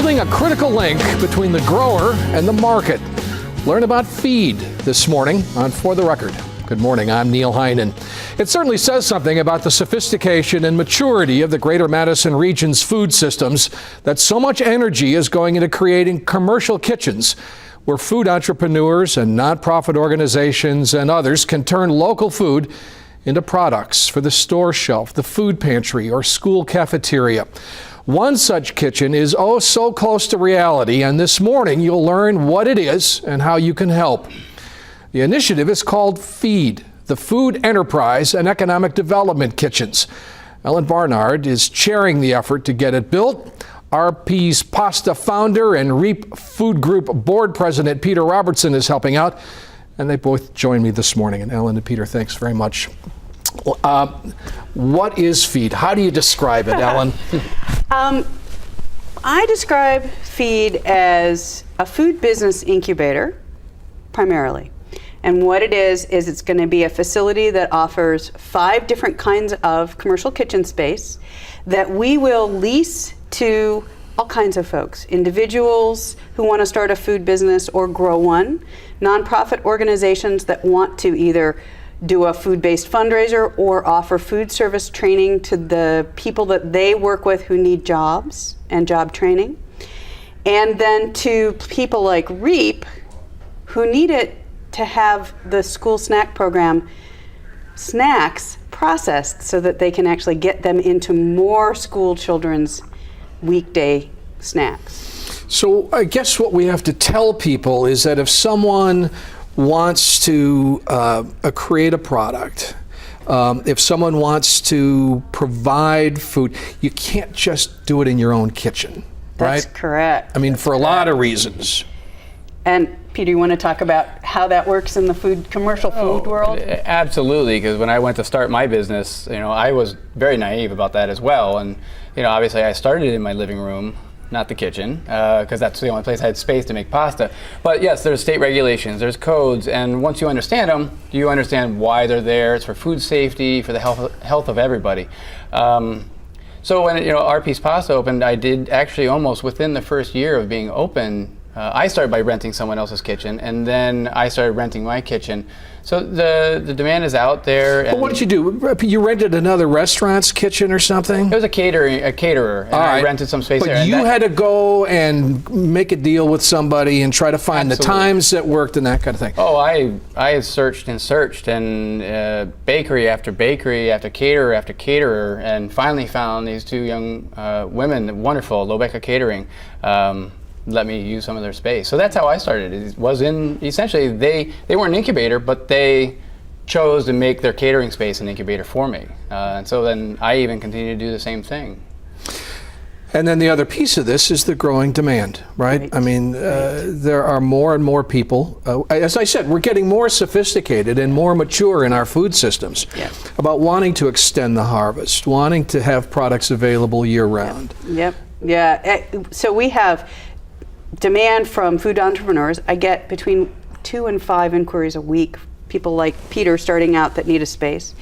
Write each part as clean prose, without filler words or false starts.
building a critical link between the grower and the market. Learn about feed this morning on For the Record. Good morning, I'm Neil Heinen. It certainly says something about the sophistication and maturity of the greater Madison region's food systems that so much energy is going into creating commercial kitchens where food entrepreneurs and nonprofit organizations and others can turn local food into products for the store shelf, the food pantry, or school cafeteria. One such kitchen is oh so close to reality, and this morning you'll learn what it is and how you can help. The initiative is called FEED, the Food Enterprise and Economic Development Kitchens. Ellen Barnard is chairing the effort to get it built. RP's Pasta founder and REAP Food Group board president Peter Robertson is helping out, and they both join me this morning. And Ellen and Peter, thanks very much. What is FEED? How do you describe it, Ellen? I describe FEED as a food business incubator, primarily. And what it is it's going to be a facility that offers 5 different kinds of commercial kitchen space that we will lease to all kinds of folks, individuals who want to start a food business or grow one, nonprofit organizations that want to either do a food-based fundraiser or offer food service training to the people that they work with who need jobs and job training, and then to people like REAP who need it to have the school snack program snacks processed so that they can actually get them into more school children's weekday snacks. So I guess what we have to tell people is that if someone wants to create a product, if someone wants to provide food, you can't just do it in your own kitchen, right? That's correct. I mean, for a lot of reasons. And Peter, you want to talk about how that works in the commercial food world? Absolutely, because when I went to start my business, I was very naive about that as well. And, obviously I started in my living room, not the kitchen, because that's the only place I had space to make pasta. But yes, there's state regulations, there's codes, and once you understand them, you understand why they're there. It's for food safety, for the health of everybody. So when RP's Pasta opened, I did actually almost within the first year of being open, I started by renting someone else's kitchen, and then I started renting my kitchen. So the demand is out there. Well, what did you do? You rented another restaurant's kitchen or something? It was a caterer, and I rented some space there. But you had to go and make a deal with somebody and try to find the times that worked and that kind of thing. Oh, I searched and bakery after bakery after caterer, and finally found these 2 young women, wonderful, Lobecca Catering. Let me use some of their space. So that's how I started. It was essentially they weren't an incubator, but they chose to make their catering space an incubator for me. And so then I even continue to do the same thing. And then the other piece of this is the growing demand, right? I mean, there are more and more people. As I said, we're getting more sophisticated and more mature in our food systems about wanting to extend the harvest, wanting to have products available year-round. Yep. Yeah. So we have demand from food entrepreneurs. I get between 2 and 5 inquiries a week, people like Peter starting out that need a space.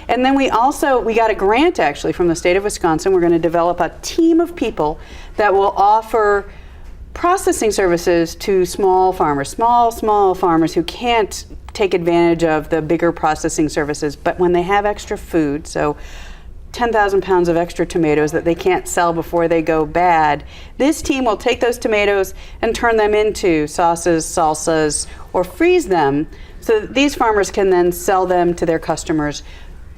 And then we got a grant actually from the state of Wisconsin. We're going to develop a team of people that will offer processing services to small farmers, small farmers who can't take advantage of the bigger processing services, but when they have extra food, so 10,000 pounds of extra tomatoes that they can't sell before they go bad, this team will take those tomatoes and turn them into sauces, salsas, or freeze them so that these farmers can then sell them to their customers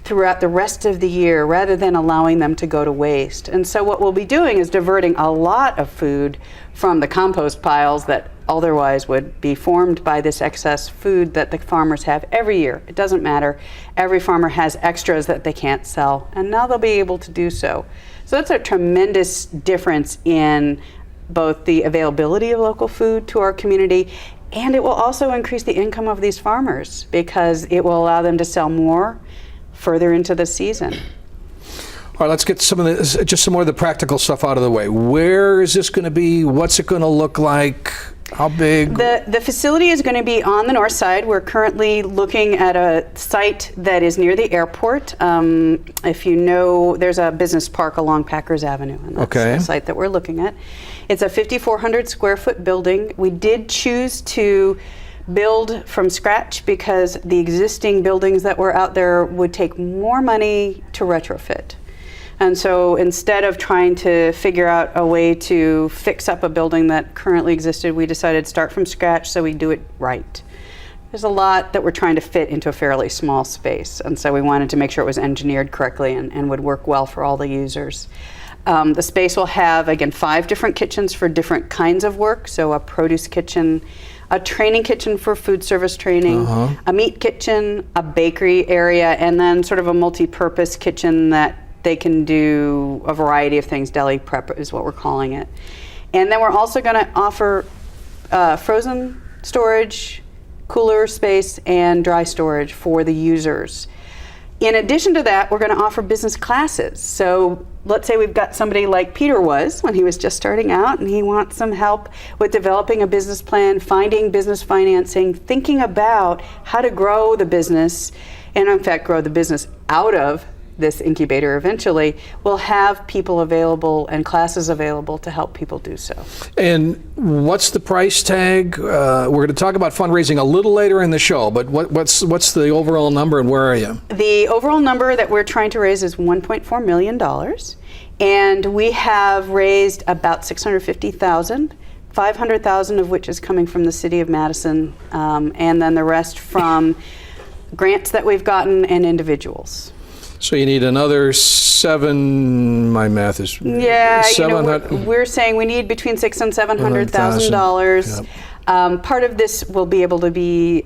throughout the rest of the year rather than allowing them to go to waste. And so what we'll be doing is diverting a lot of food from the compost piles that otherwise would be formed by this excess food that the farmers have every year. It doesn't matter. Every farmer has extras that they can't sell, and now they'll be able to do so. So that's a tremendous difference in both the availability of local food to our community, and it will also increase the income of these farmers because it will allow them to sell more further into the season. All right, let's get some more of the practical stuff out of the way. Where is this going to be? What's it going to look like? How big? The facility is going to be on the north side. We're currently looking at a site that is near the airport. If you know, there's a business park along Packers Avenue, and that's the site that we're looking at. It's a 5,400 square foot building. We did choose to build from scratch because the existing buildings that were out there would take more money to retrofit. And so instead of trying to figure out a way to fix up a building that currently existed, we decided to start from scratch so we do it right. There's a lot that we're trying to fit into a fairly small space, and so we wanted to make sure it was engineered correctly and would work well for all the users. The space will have, again, 5 different kitchens for different kinds of work, so a produce kitchen, a training kitchen for food service training, a meat kitchen, a bakery area, and then sort of a multi-purpose kitchen that they can do a variety of things. Deli prep is what we're calling it. And then we're also going to offer frozen storage, cooler space, and dry storage for the users. In addition to that, we're going to offer business classes. So let's say we've got somebody like Peter was when he was just starting out and he wants some help with developing a business plan, finding business financing, thinking about how to grow the business, and in fact grow the business out of this incubator eventually. We'll have people available and classes available to help people do so. And what's the price tag? We're going to talk about fundraising a little later in the show, but what's the overall number and where are you? The overall number that we're trying to raise is $1.4 million, and we have raised about $650,000. $500,000 of which is coming from the city of Madison, and then the rest from grants that we've gotten and individuals. So you need another 7. My math is we're saying we need between $600,000 and $700,000. Part of this will be able to be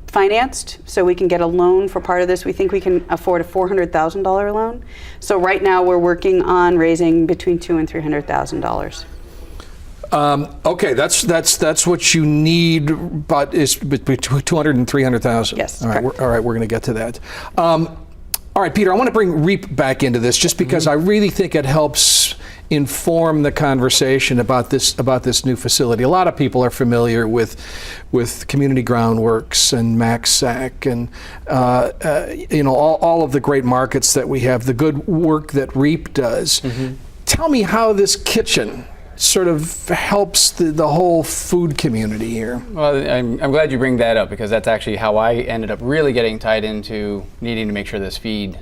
financed, so we can get a loan for part of this. We think we can afford a $400,000 loan. So right now we're working on raising between $200,000 and $300,000. Okay, that's what you need, but is between $200,000 and $300,000. Yes. All right, we're going to get to that. All right, Peter, I want to bring REAP back into this just because I really think it helps inform the conversation about this new facility. A lot of people are familiar with Community Groundworks and MaxSac and all of the great markets that we have, the good work that REAP does. Tell me how this kitchen sort of helps the whole food community here. Well, I'm glad you bring that up because that's actually how I ended up really getting tied into needing to make sure this feed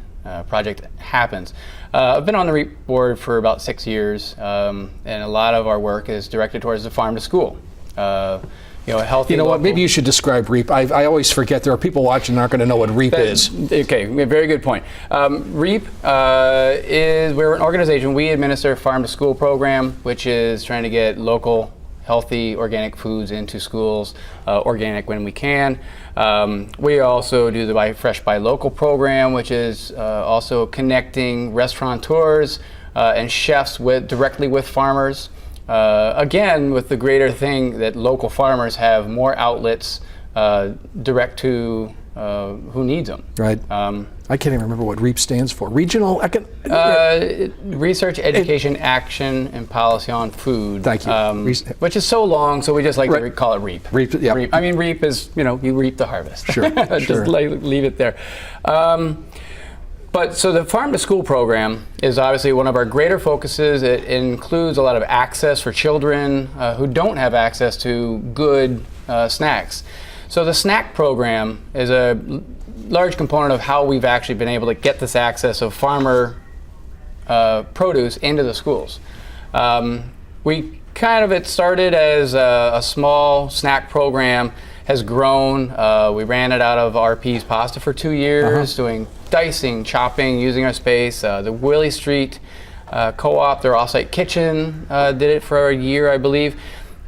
project happens. I've been on the REAP board for about 6 years, and a lot of our work is directed towards the farm to school. Healthy. You know what? Maybe you should describe REAP. I always forget. There are people watching that aren't going to know what REAP is. Okay, very good point. REAP we're an organization. We administer a farm to school program, which is trying to get local, healthy, organic foods into schools, organic when we can. We also do the Buy Fresh, Buy Local program, which is also connecting restaurateurs and chefs directly with farmers. Again, with the greater thing that local farmers have more outlets direct to who needs them. Right. I can't even remember what REAP stands for. Regional Research, Education, Action, and Policy on Food. Thank you. Which is so long, so we just like to call it REAP. REAP, yeah. REAP. I mean, REAP is, you reap the harvest. Sure. Just leave it there. But so the Farm to School program is obviously one of our greater focuses. It includes a lot of access for children who don't have access to good snacks. So the snack program is a large component of how we've actually been able to get this access of farmer produce into the schools. It started as a small snack program, has grown. We ran it out of RP's Pasta for 2 years, doing dicing, chopping, using our space. The Willie Street Co-op, their off-site kitchen, did it for a year, I believe.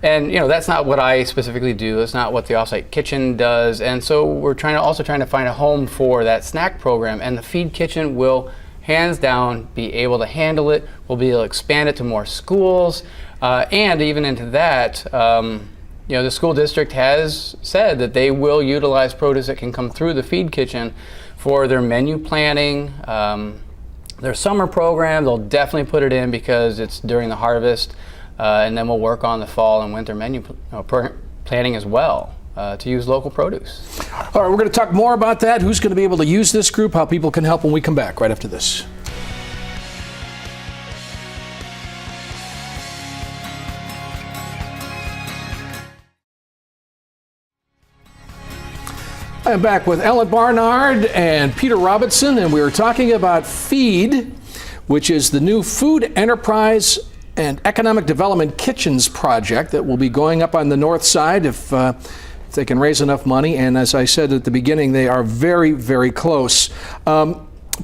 And that's not what I specifically do. That's not what the off-site kitchen does. And so we're trying to find a home for that snack program. And the feed kitchen will, hands down, be able to handle it. We'll be able to expand it to more schools, and even into that. The school district has said that they will utilize produce that can come through the feed kitchen for their menu planning, their summer program. They'll definitely put it in because it's during the harvest. and then we'll work on the fall and winter menu planning as well to use local produce. All right, we're going to talk more about that, who's going to be able to use this group, how people can help when we come back right after this. I'm back with Ellen Barnard and Peter Robinson, and we were talking about FEED, which is the new Food Enterprise and Economic Development Kitchens project that will be going up on the north side if they can raise enough money. And as I said at the beginning, they are very, very close.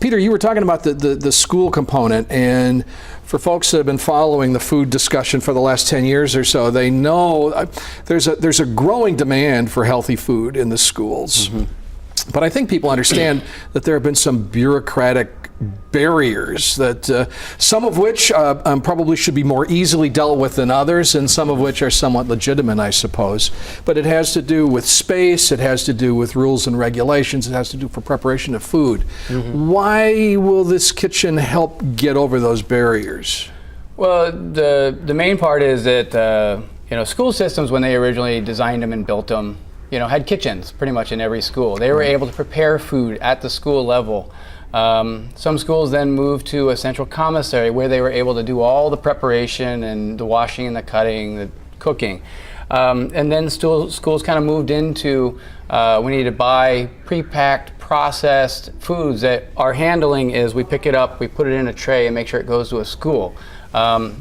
Peter, you were talking about the school component, and for folks that have been following the food discussion for the last 10 years or so, they know there's a growing demand for healthy food in the schools. Mm-hmm. But I think people understand that there have been some bureaucratic barriers that some of which probably should be more easily dealt with than others, and some of which are somewhat legitimate, I suppose. But it has to do with space, it has to do with rules and regulations, it has to do for preparation of food. Mm-hmm. Why will this kitchen help get over those barriers? Well, the main part is that school systems, when they originally designed them and built them, had kitchens pretty much in every school. They were able to prepare food at the school level. Some schools then moved to a central commissary where they were able to do all the preparation and the washing and the cutting, the cooking. And then schools kind of moved into, we need to buy pre-packed, processed foods that our handling is we pick it up, we put it in a tray and make sure it goes to a school.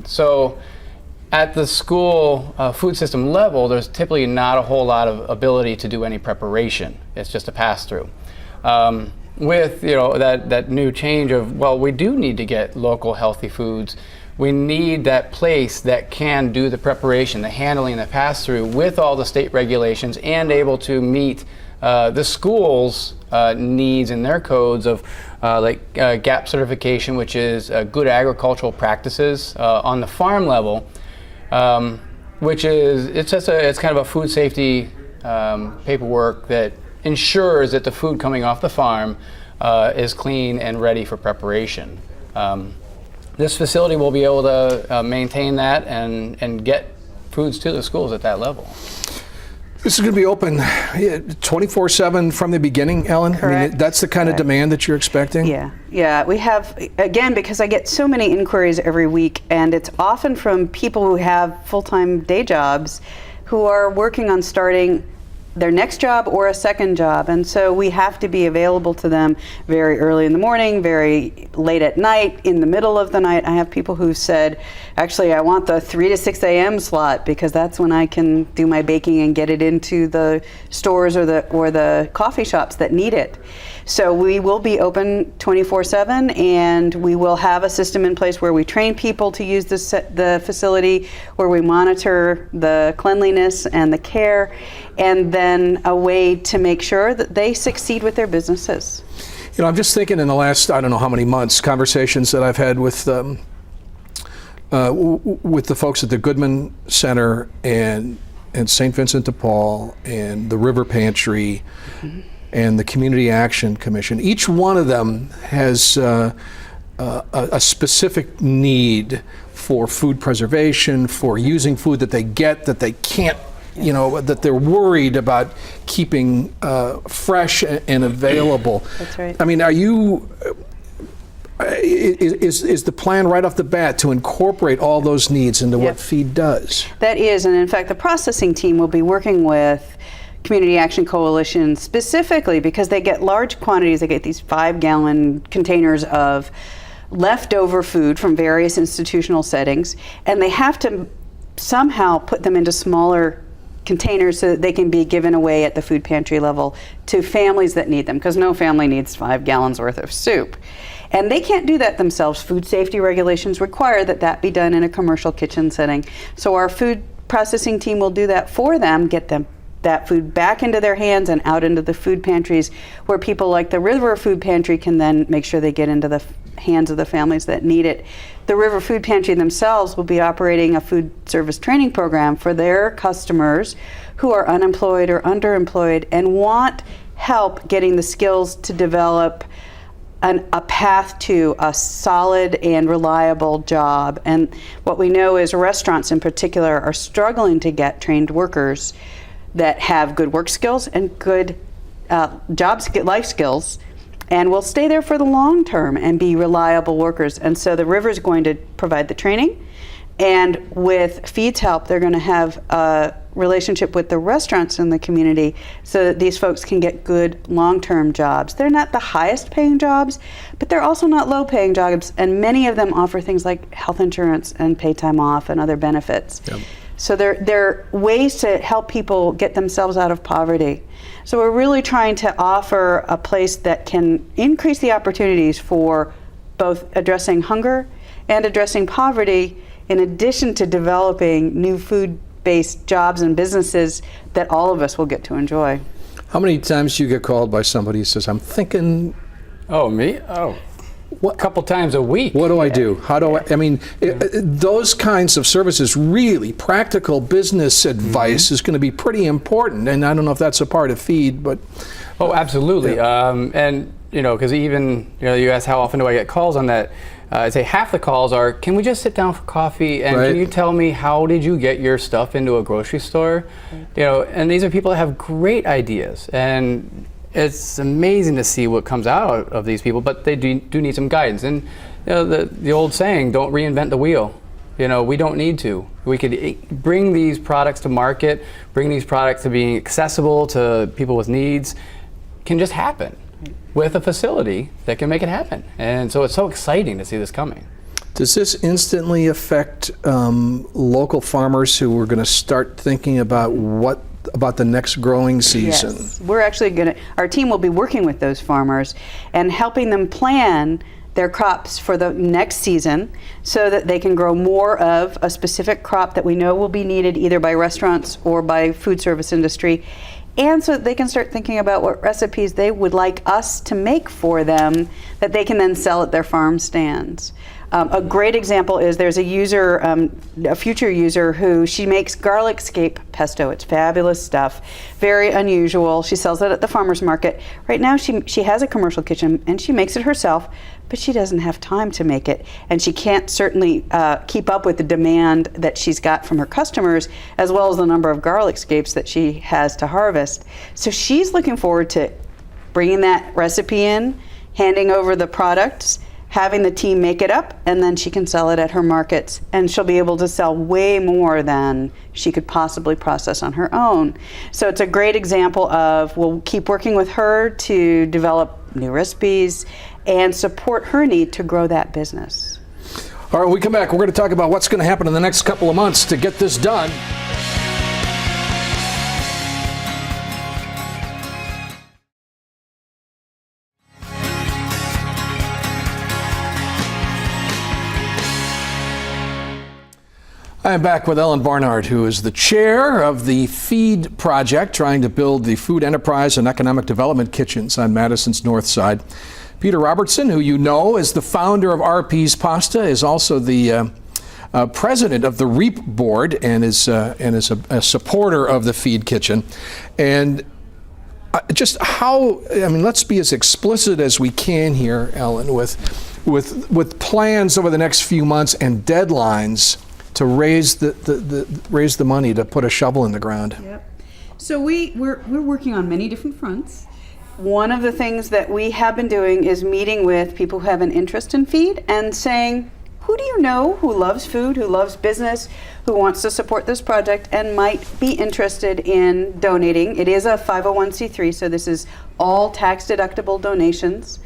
So at the school food system level, there's typically not a whole lot of ability to do any preparation. It's just a pass-through. With that new change of, well, we do need to get local healthy foods. We need that place that can do the preparation, the handling, the pass-through with all the state regulations and able to meet the schools' needs and their codes of GAP certification, which is good agricultural practices on the farm level, which is it's kind of a food safety paperwork that ensures that the food coming off the farm is clean and ready for preparation. This facility will be able to maintain that and get foods to the schools at that level. This is going to be open 24/7 from the beginning, Ellen? Correct. I mean, that's the kind of demand that you're expecting? Yeah. We have, again, because I get so many inquiries every week, and it's often from people who have full-time day jobs who are working on starting their next job or a second job, and so we have to be available to them very early in the morning, very late at night, in the middle of the night. I have people who said, actually, I want the 3 to 6 a.m. slot because that's when I can do my baking and get it into the stores or the coffee shops that need it. So we will be open 24/7, and we will have a system in place where we train people to use the facility, where we monitor the cleanliness and the care, and then a way to make sure that they succeed with their businesses. I'm just thinking in the last, I don't know how many months, conversations that I've had with the folks at the Goodman Center and St. Vincent de Paul and the River Pantry, mm-hmm. and the Community Action Commission. Each one of them has a specific need for food preservation, for using food that they get that they can't, that they're worried about keeping fresh and available. That's right. I mean, is the plan right off the bat to incorporate all those needs into what FEED does? That is, and in fact, the processing team will be working with Community Action Coalition specifically because they get large quantities. They get these 5-gallon containers of leftover food from various institutional settings, and they have to somehow put them into smaller containers so that they can be given away at the food pantry level to families that need them, because no family needs 5 gallons worth of soup. And they can't do that themselves. Food safety regulations require that be done in a commercial kitchen setting. So our food processing team will do that for them, get them that food back into their hands and out into the food pantries, where people like the River Food Pantry can then make sure they get into the hands of the families that need it. The River Food Pantry themselves will be operating a food service training program for their customers who are unemployed or underemployed and want help getting the skills to develop a path to a solid and reliable job. And what we know is restaurants in particular are struggling to get trained workers that have good work skills and good life skills, and will stay there for the long term and be reliable workers. And so the river is going to provide the training, and with Feed's help, they're going to have a relationship with the restaurants in the community so that these folks can get good long-term jobs. They're not the highest paying jobs, but they're also not low paying jobs, and many of them offer things like health insurance and pay time off and other benefits. Yep. So they're ways to help people get themselves out of poverty. So we're really trying to offer a place that can increase the opportunities for both addressing hunger and addressing poverty, in addition to developing new food-based jobs and businesses that all of us will get to enjoy. How many times do you get called by somebody who says, I'm thinking... Oh, me? Oh. A couple times a week. What do I do? How do I mean, those kinds of services, really practical business advice is going to be pretty important. And I don't know if that's a part of Feed, but... Oh, absolutely. Yeah. And, because even, you asked how often do I get calls on that. I'd say half the calls are, can we just sit down for coffee and can you tell me how did you get your stuff into a grocery store? And these are people that have great ideas. And it's amazing to see what comes out of these people, but they do need some guidance. And the old saying, don't reinvent the wheel. We don't need to. We could bring these products to market, bring these products to being accessible to people with needs, can just happen with a facility that can make it happen. And so it's so exciting to see this coming. Does this instantly affect local farmers who are going to start thinking about the next growing season? Yes. We're actually our team will be working with those farmers and helping them plan their crops for the next season so that they can grow more of a specific crop that we know will be needed either by restaurants or by food service industry, and so that they can start thinking about what recipes they would like us to make for them that they can then sell at their farm stands. A great example is there's a user, a future user, who she makes garlic scape pesto. It's fabulous stuff, very unusual. She sells it at the farmer's market. Right now she has a commercial kitchen and she makes it herself, but she doesn't have time to make it. And she can't certainly keep up with the demand that she's got from her customers, as well as the number of garlic scapes that she has to harvest. So she's looking forward to bringing that recipe in, handing over the products, having the team make it up, and then she can sell it at her markets, and she'll be able to sell way more than she could possibly process on her own. So it's a great example of, we'll keep working with her to develop new recipes and support her need to grow that business. All right, when we come back, we're going to talk about what's going to happen in the next couple of months to get this done. I am back with Ellen Barnard, who is the chair of the Feed Project, trying to build the food enterprise and economic development kitchens on Madison's north side. Peter Robertson, who you know is the founder of RP's Pasta, is also the president of the REAP board and is a supporter of the Feed Kitchen. And just let's be as explicit as we can here, Ellen, with plans over the next few months and deadlines to raise the money to put a shovel in the ground. Yep. So we're working on many different fronts. One of the things that we have been doing is meeting with people who have an interest in Feed and saying, who do you know who loves food, who loves business, who wants to support this project and might be interested in donating? It is a 501c3, so this is all tax-deductible donations.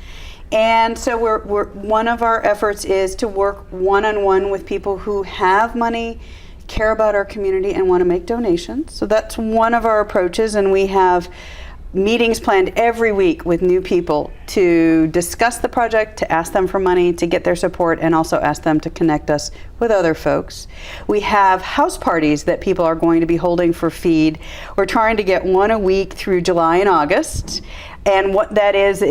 And so one of our efforts is to work one-on-one with people who have money, care about our community, and want to make donations. So that's one of our approaches, and we have meetings planned every week with new people to discuss the project, to ask them for money, to get their support, and also ask them to connect us with other folks. We have house parties that people are going to be holding for Feed. We're trying to get one a week through July and August, and what that is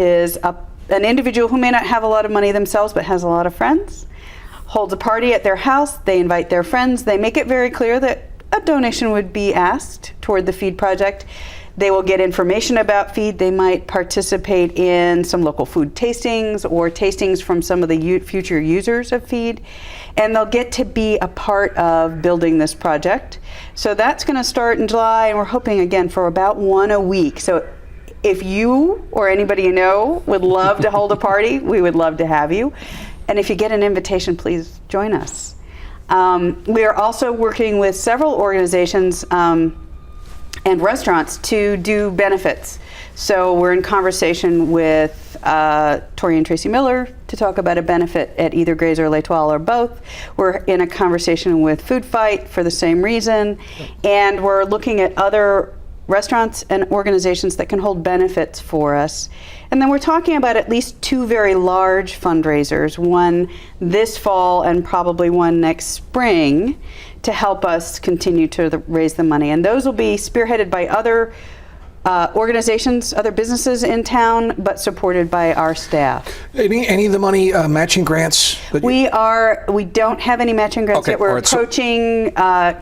an individual who may not have a lot of money themselves but has a lot of friends holds a party at their house. They invite their friends. They make it very clear that a donation would be asked toward the Feed Project. They will get information about feed. They might participate in some local food tastings or tastings from some of the future users of feed. And they'll get to be a part of building this project. So that's going to start in July, and we're hoping again for about one a week. So if you or anybody you know would love to hold a party, we would love to have you. And if you get an invitation, please join us. We are also working with several organizations and restaurants to do benefits. So we're in conversation with Tori and Tracy Miller to talk about a benefit at either Graze or L'Etoile or both. We're in a conversation with Food Fight for the same reason. And we're looking at other restaurants and organizations that can hold benefits for us. And then we're talking about at least two very large fundraisers, one this fall and probably one next spring, to help us continue to raise the money. And those will be spearheaded by other organizations, other businesses in town, but supported by our staff. Any of the money matching grants? We don't have any matching grants yet. We're approaching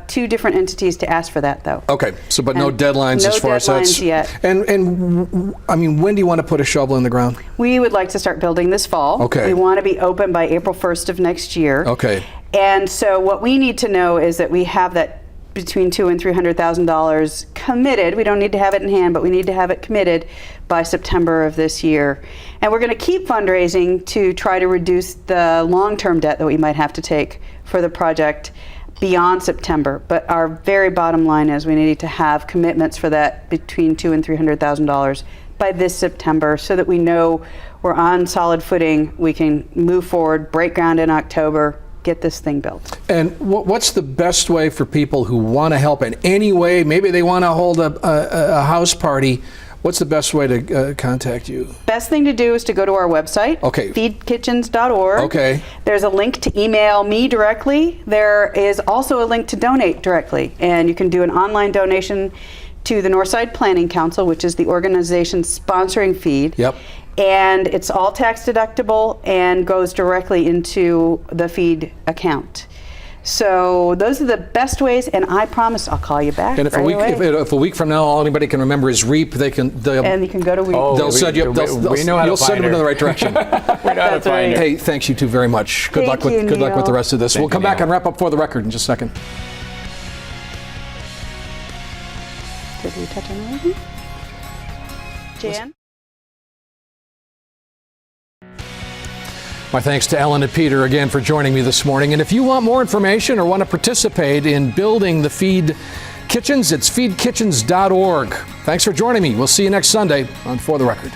two different entities to ask for that, though. Okay, so but no deadlines as far as that's yet. And I mean, when do you want to put a shovel in the ground? We would like to start building this fall. Okay. We want to be open by April 1st of next year. Okay. And so what we need to know is that we have that between $200,000 and $300,000 committed. We don't need to have it in hand, but we need to have it committed by September of this year. And we're going to keep fundraising to try to reduce the long-term debt that we might have to take for the project beyond September. But our very bottom line is we need to have commitments for that between $200,000 and $300,000 by this September, so that we know we're on solid footing. We can move forward, break ground in October, get this thing built. And what's the best way for people who want to help in any way? Maybe they want to hold a house party. What's the best way to contact you? Best thing to do is to go to our website, okay. feedkitchens.org. Okay. There's a link to email me directly. There is also a link to donate directly, and you can do an online donation to the Northside Planning Council, which is the organization sponsoring feed. Yep. And it's all tax deductible and goes directly into the feed account. So those are the best ways, and I promise I'll call you back. And if a week from now all anybody can remember is REAP, and you can go to REAP. They'll send you. You'll send them in the right direction. We know how to find her. Hey, thanks you two very much. Good luck with the rest of this. We'll come back and wrap up For the Record in just a second. Did we touch on anything? Jan? My thanks to Ellen and Peter again for joining me this morning. And if you want more information or want to participate in building the Feed Kitchens, it's feedkitchens.org. Thanks for joining me. We'll see you next Sunday on For the Record.